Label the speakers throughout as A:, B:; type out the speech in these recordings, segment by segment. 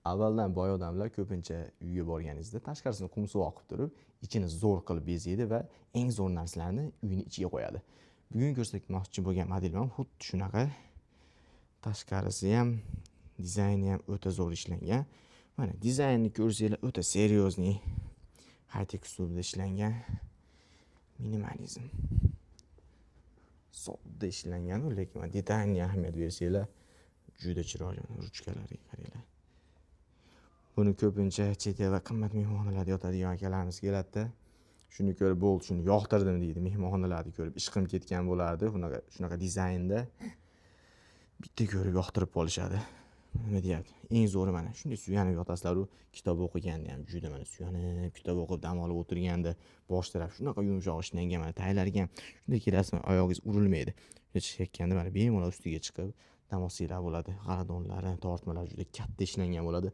A: Avvaldan boy odamlar ko'pincha uyga borganingizda tashqarisini qum suv oqib turib, ichini zo'r qilib bezaydi va eng zo'r narsalarni uyning ichiga qo'yadi. Bugun ko'rsatmoqchi bo'lgan model ham xuddi shunaqa. Tashqarisi ham, dizayni ham o'ta zo'r ishlangan. Mana dizaynni ko'rsanglar o'ta seriozniy, high-tech uslubda ishlangan. Minimalizm. Sodda ishlangan, lekin detaylga ahamiyat bersanglar juda chiroyli. Ruchkalariga qaranglar. Buni ko'pincha chet el va qimmat mehmonxonalarda yotadigan akalarimiz keladi-da. Shuni ko'rib bo'ldi, shuni yoqtirdim deydi. Mehmonxonalarni ko'rib ishqim ketgan bo'lardi. Shunaqa dizaynda bitta ko'rib yoqtirib qolishadi. Nima deyapti? Eng zo'ri mana shunday suyanib yotasizlar-ku, kitob o'qiganda ham juda mana suyanib, kitob o'qib dam olib o'tirganda bosh taraf shunaqa yumshoq ishlangan, mana taylariga ham shunday kelasizmi, oyog'ingiz urilmaydi. Chiqayotganda mana bemalol ustiga chiqib dam olsanglar bo'ladi. G'aradonlari, tortmalari juda katta ishlangan bo'ladi.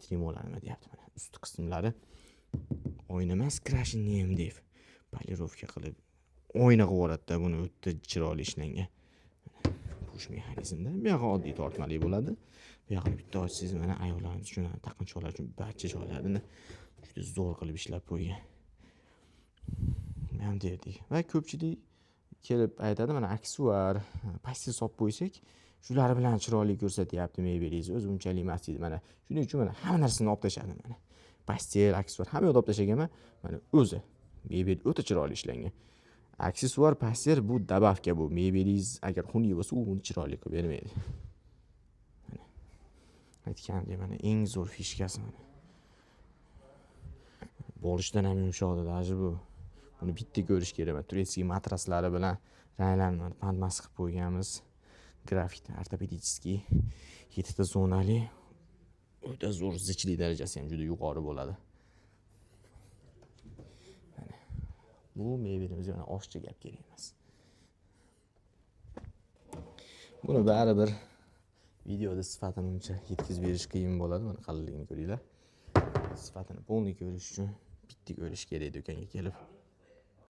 A: Trimolar nima deyapti mana usti qismlari oyna emas, krashinni deb polirovka qilib oyna qilib yuboradi-da, buni o'ta chiroyli ishlangan. Push mexanizmda. Bu yoqqa oddiy tortmali bo'ladi. Bu yoqni bitta ochsangiz mana ayollarimiz uchun, taqinchoqlar uchun barcha joylarini juda zo'r qilib ishlab qo'ygan. Ham derdik. Va ko'pchilik kelib aytadi, mana aksesuar, pastel solib qo'ysak, shular bilan chiroyli ko'rsatyapti mebelingizni. O'zi unchalik emas deydi. Mana shuning uchun mana hamma narsani olib tashladim mana. Pastel, aksesuar hamma yoqda olib tashlaganman. Mana o'zi mebel o'ta chiroyli ishlangan. Aksessuar, pastel bu dabavka bu. Mebelingiz agar xunuk bo'lsa, u uni chiroyli qilib bermaydi. Mana aytgandek mana eng zo'r fishkasi mana. Bo'lishdan ham yumshoqdi даже bu. Buni bitta ko'rish kerak. Mana turetskiy matraslari bilan ranglarni pandmas qilib qo'yganmiz. Grafit ortopediskiy 7 ta zonali o'ta zo'r zichlik darajasi ham juda yuqori bo'ladi. Mana bu mebelimizga mana oshcha gap kerak emas. Buni baribir videoda sifatini uncha yetkazib berish qiyin bo'ladi. Mana qalinligini ko'ringlar. Sifatini polniy ko'rish uchun bitta ko'rish kerak do'konga kelib.